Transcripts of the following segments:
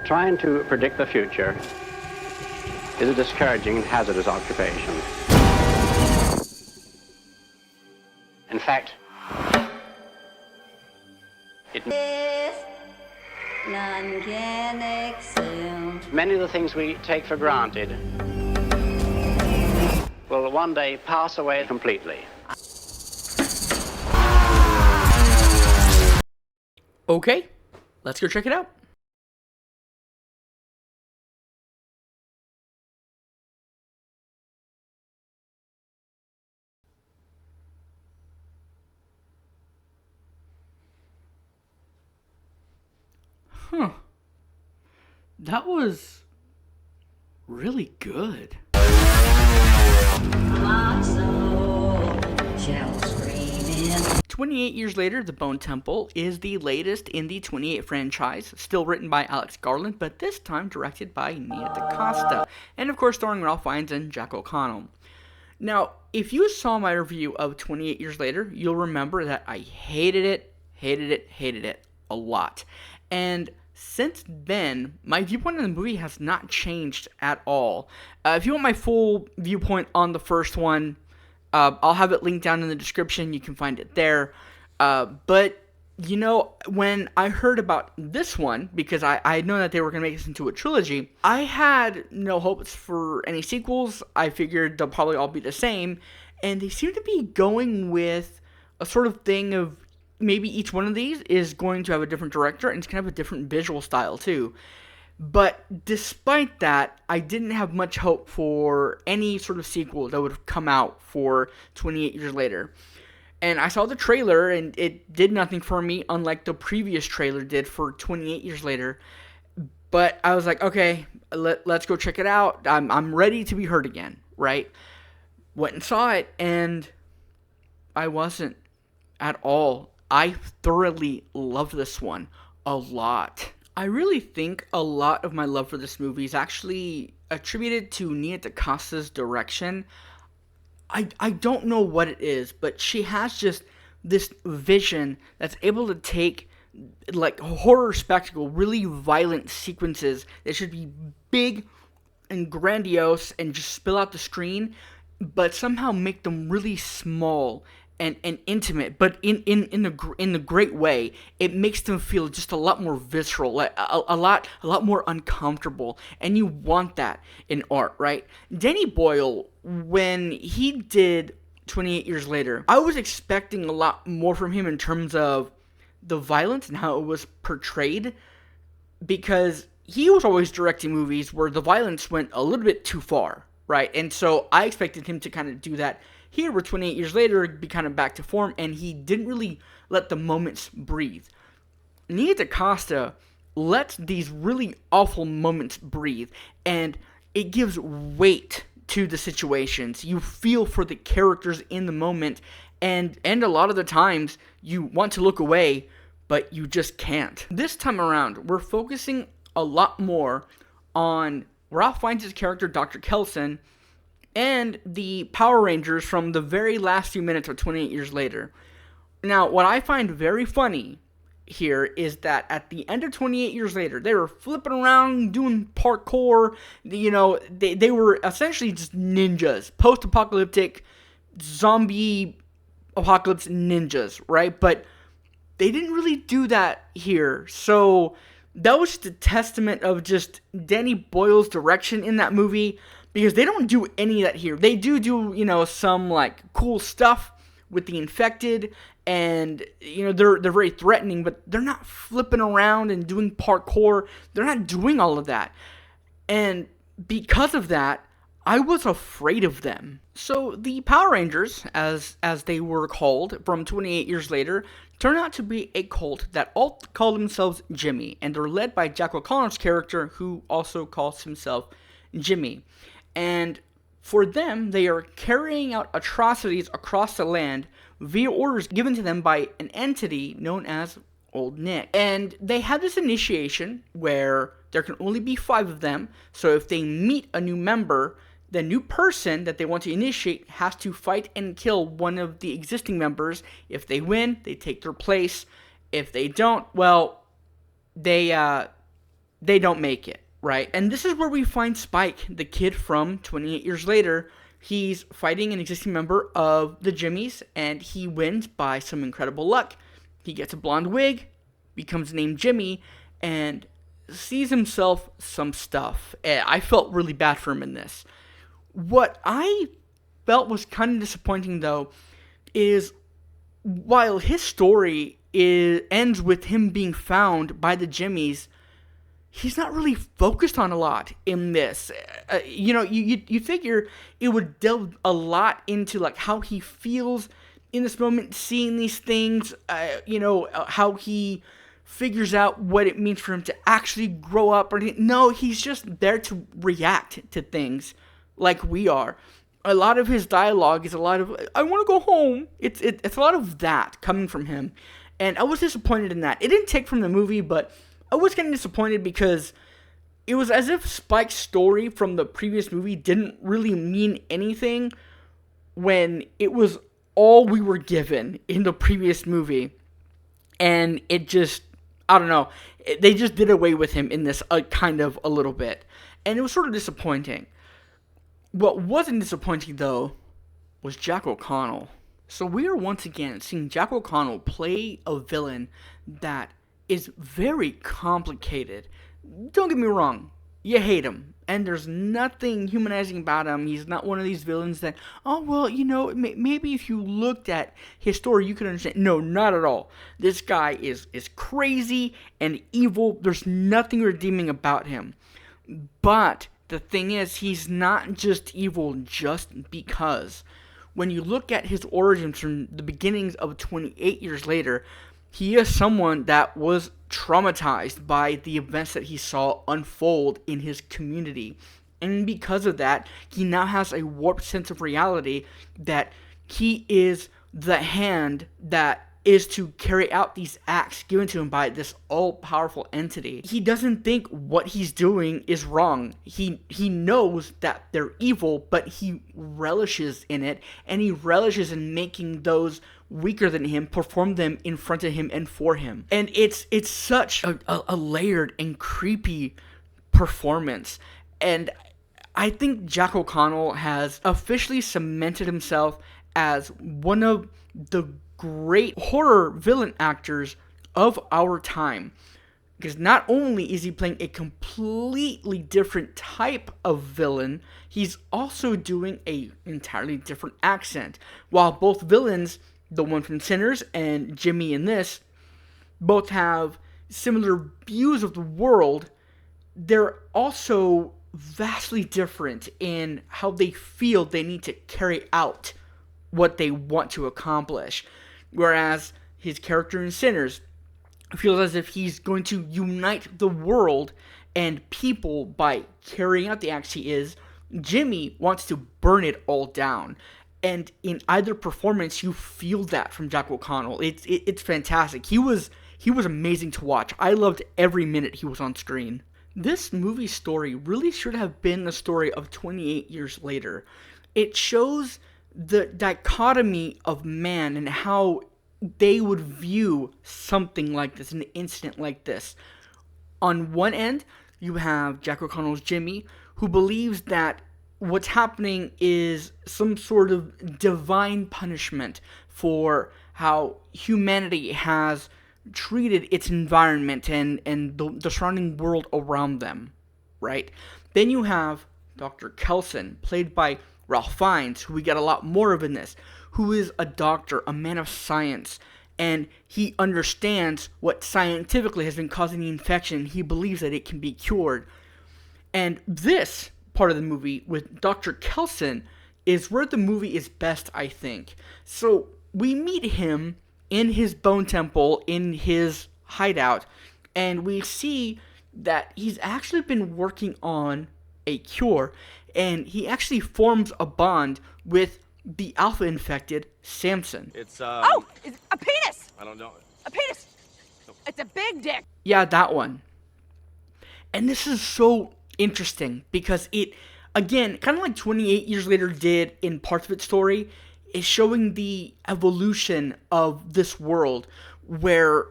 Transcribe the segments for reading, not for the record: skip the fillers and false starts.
Trying to predict the future is a discouraging and hazardous occupation. In fact, none can excel. many of the things we take for granted will one day pass away completely. Okay, let's go check it out. Huh. That was really good. 28 years later, The Bone Temple is the latest in the 28 franchise, still written by Alex Garland, but this time directed by Nia DaCosta, and of course starring Ralph Fiennes and Jack O'Connell. Now, if you saw my review of 28 Years Later, you'll remember that I hated it a lot. And since then, my viewpoint on the movie has not changed at all. If you want my full viewpoint on the first one, I'll have it linked down in the description. You can find it there. But, you know, when I heard about this one, because I know that they were going to make this into a trilogy, I had no hopes for any sequels. I figured they'll probably all be the same. And they seem to be going with a sort of thing of maybe each one of these is going to have a different director and it's going to have a different visual style too. But despite that, I didn't have much hope for any sort of sequel that would come out for 28 Years Later. And I saw the trailer, and it did nothing for me, unlike the previous trailer did for 28 Years Later. But I was like, okay, let's go check it out. I'm ready to be heard again, right? Went and saw it, and I wasn't at all. I thoroughly loved this one a lot. I really think a lot of my love for this movie is actually attributed to Nia DaCosta's direction. I don't know what it is, but she has just this vision that's able to take like horror spectacle, really violent sequences that should be big and grandiose and just spill out the screen, but somehow make them really small and intimate, but in the great way. It makes them feel just a lot more visceral, like a lot more uncomfortable, and you want that in art, right? Danny Boyle, when he did 28 Years Later, I was expecting a lot more from him in terms of the violence and how it was portrayed, because he was always directing movies where the violence went a little bit too far, right? And so I expected him to kind of do that here, where 28 Years Later be kind of back to form, and he didn't really let the moments breathe. Nia DaCosta lets these really awful moments breathe, and it gives weight to the situations. You feel for the characters in the moment, and a lot of the times you want to look away, but you just can't. This time around, we're focusing a lot more on Ralph Fiennes' character, Dr. Kelson, and the Power Rangers from the very last few minutes of 28 Years Later. Now, what I find very funny here is that at the end of 28 Years Later, they were flipping around, doing parkour. You know, they were essentially just ninjas, post-apocalyptic, zombie apocalypse ninjas, right? But they didn't really do that here. So that was just a testament of just Danny Boyle's direction in that movie, because they don't do any of that here. They do, you know, some, like, cool stuff with the infected, and, you know, they're very threatening, but they're not flipping around and doing parkour. They're not doing all of that. And because of that, I was afraid of them. So the Power Rangers, as they were called from 28 Years Later, turned out to be a cult that all call themselves Jimmy, and they're led by Jack O'Connor's character, who also calls himself Jimmy. And for them, they are carrying out atrocities across the land via orders given to them by an entity known as Old Nick. And they have this initiation where there can only be 5 of them, so if they meet a new member, the new person that they want to initiate has to fight and kill one of the existing members. If they win, they take their place. If they don't, well, they don't make it, right? And this is where we find Spike, the kid from 28 years later. He's fighting an existing member of the Jimmies, and he wins by some incredible luck. He gets a blonde wig, becomes named Jimmy, and sees himself some stuff. I felt really bad for him in this. What I felt was kind of disappointing, though, is while his story ends with him being found by the Jimmies, he's not really focused on a lot in this. You figure it would delve a lot into like how he feels in this moment, seeing these things. How he figures out what it means for him to actually grow up. Or no, he's just there to react to things like we are. A lot of his dialogue is a lot of "I want to go home." It's a lot of that coming from him, and I was disappointed in that. It didn't take from the movie, but I was getting disappointed because it was as if Spike's story from the previous movie didn't really mean anything when it was all we were given in the previous movie. And it just, I don't know, they just did away with him in this kind of a little bit. And it was sort of disappointing. What wasn't disappointing, though, was Jack O'Connell. So we are once again seeing Jack O'Connell play a villain that is very complicated. Don't get me wrong, you hate him, and there's nothing humanizing about him. He's not one of these villains that, oh, well, maybe if you looked at his story, you could understand. No, not at all. This guy is crazy and evil. There's nothing redeeming about him. But the thing is, he's not just evil just because. When you look at his origins from the beginnings of 28 years later, he is someone that was traumatized by the events that he saw unfold in his community. And because of that, he now has a warped sense of reality that he is the hand that is to carry out these acts given to him by this all-powerful entity. He doesn't think what he's doing is wrong. He knows that they're evil, but he relishes in it, and he relishes in making those weaker than him perform them in front of him and for him. And it's such a layered and creepy performance. And I think Jack O'Connell has officially cemented himself as one of the great horror villain actors of our time. Because not only is he playing a completely different type of villain, he's also doing a entirely different accent. While both villains, the one from Sinners and Jimmy in this, both have similar views of the world, they're also vastly different in how they feel they need to carry out what they want to accomplish. Whereas his character in Sinners feels as if he's going to unite the world and people by carrying out the acts he is. Jimmy wants to burn it all down. And in either performance, you feel that from Jack O'Connell. It's fantastic. He was amazing to watch. I loved every minute he was on screen. This movie story really should have been the story of 28 years later. It shows the dichotomy of man and how they would view something like this, an incident like this. On one end, you have Jack O'Connell's Jimmy, who believes that what's happening is some sort of divine punishment for how humanity has treated its environment and the surrounding world around them, right? Then you have Dr. Kelson, played by Ralph Fiennes, who we get a lot more of in this, who is a doctor, a man of science, and he understands what scientifically has been causing the infection. He believes that it can be cured. And this part of the movie with Dr. Kelson is where the movie is best, I think. So we meet him in his bone temple, in his hideout, and we see that he's actually been working on a cure, and he actually forms a bond with the alpha-infected Samson. It's, Oh, it's a penis! I don't know. A penis! It's a big dick! Yeah, that one. And this is so interesting because it, again, kind of like 28 years later did in parts of its story, is showing the evolution of this world where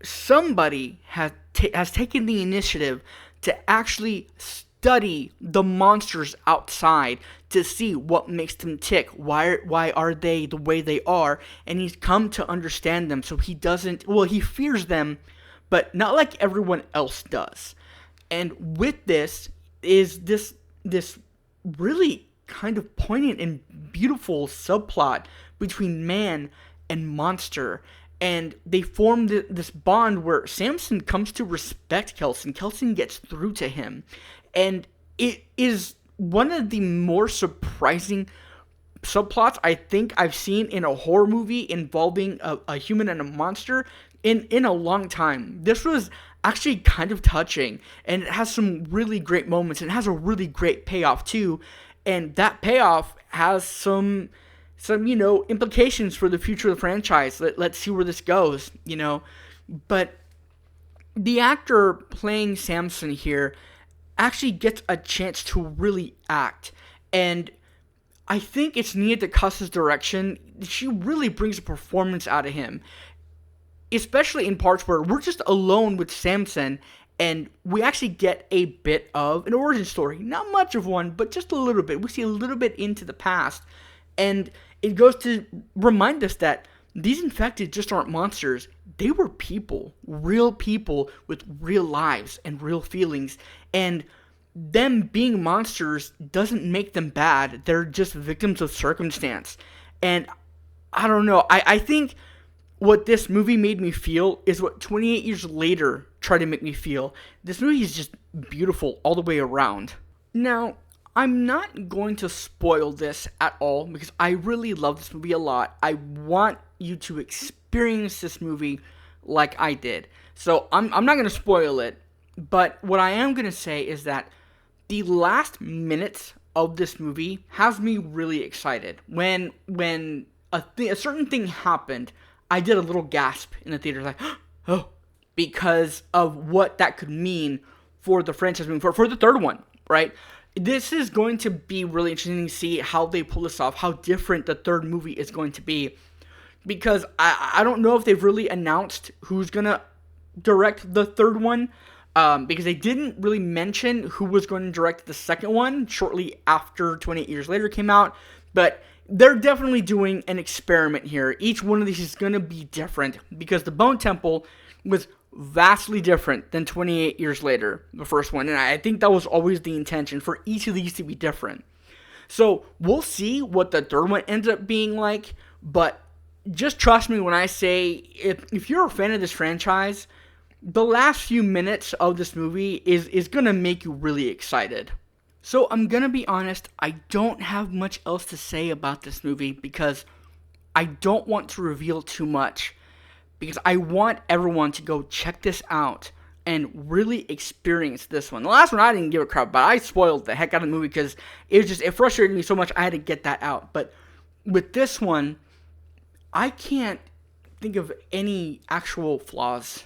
somebody has taken the initiative to actually study the monsters outside to see what makes them tick. Why are they the way they are? And he's come to understand them. So he doesn't. Well, he fears them, but not like everyone else does. And with this is this really kind of poignant and beautiful subplot between man and monster. And they form this bond where Samson comes to respect Kelson. Kelson gets through to him. And it is one of the more surprising subplots I think I've seen in a horror movie involving a human and a monster in a long time. This was actually kind of touching, and it has some really great moments, and it has a really great payoff too. And that payoff has some implications for the future of the franchise. Let's see where this goes, But the actor playing Samson here actually gets a chance to really act. And I think it's Nia DaCosta's direction. She really brings a performance out of him, especially in parts where we're just alone with Samson, and we actually get a bit of an origin story. Not much of one, but just a little bit. We see a little bit into the past, and it goes to remind us that these infected just aren't monsters. They were people, real people with real lives and real feelings, and them being monsters doesn't make them bad. They're just victims of circumstance. And I don't know, I think what this movie made me feel is what 28 years later tried to make me feel. This movie is just beautiful all the way around. Now, I'm not going to spoil this at all because I really love this movie a lot. I want you to experience this movie like I did. So I'm not going to spoil it, but what I am going to say is that the last minutes of this movie has me really excited. When a certain thing happened, I did a little gasp in the theater, like, oh, because of what that could mean for the franchise moving forward, for the third one, right? This is going to be really interesting to see how they pull this off, how different the third movie is going to be. Because I don't know if they've really announced who's going to direct the third one, because they didn't really mention who was going to direct the second one shortly after 28 Years Later came out. But they're definitely doing an experiment here. Each one of these is going to be different because the Bone Temple was vastly different than 28 Years Later, the first one. And I think that was always the intention, for each of these to be different. So we'll see what the third one ends up being like. But just trust me when I say, if you're a fan of this franchise, the last few minutes of this movie is going to make you really excited. So I'm going to be honest, I don't have much else to say about this movie because I don't want to reveal too much. Because I want everyone to go check this out and really experience this one. The last one I didn't give a crap about. I spoiled the heck out of the movie because it frustrated me so much I had to get that out. But with this one, I can't think of any actual flaws,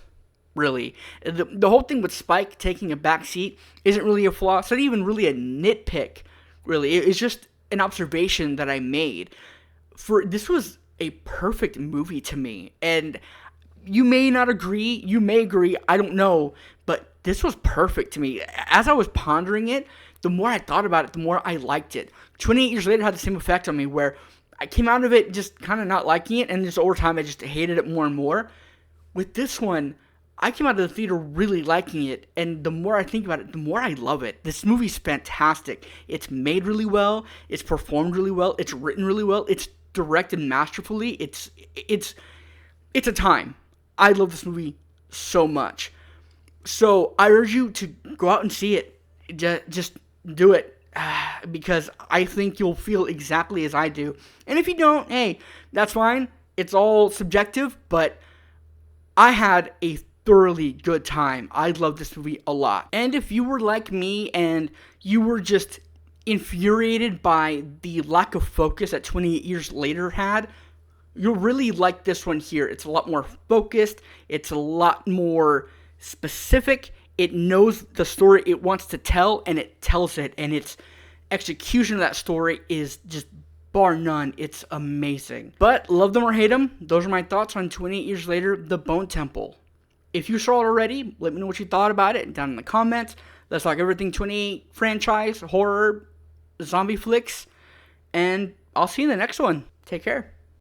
really. The whole thing with Spike taking a back seat isn't really a flaw. It's not even really a nitpick, really. It's just an observation that I made. This was a perfect movie to me. And you may not agree, you may agree, I don't know, but this was perfect to me. As I was pondering it, the more I thought about it, the more I liked it. 28 Years Later had the same effect on me, where I came out of it just kind of not liking it, and just over time I just hated it more and more. With this one, I came out of the theater really liking it, and the more I think about it, the more I love it. This movie's fantastic. It's made really well, it's performed really well, it's written really well, it's directed masterfully. It's a time. I love this movie so much. So I urge you to go out and see it. Just do it. Because I think you'll feel exactly as I do. And if you don't, hey, that's fine. It's all subjective. But I had a thoroughly good time. I love this movie a lot. And if you were like me and you were just infuriated by the lack of focus that 28 Years Later had, you'll really like this one here. It's a lot more focused. It's a lot more specific. It knows the story it wants to tell, and it tells it. And its execution of that story is just bar none. It's amazing. But love them or hate them, those are my thoughts on 28 Years Later, The Bone Temple. if you saw it already, let me know what you thought about it down in the comments. Let's talk everything 28 franchise, horror, zombie flicks, and I'll see you in the next one. Take care.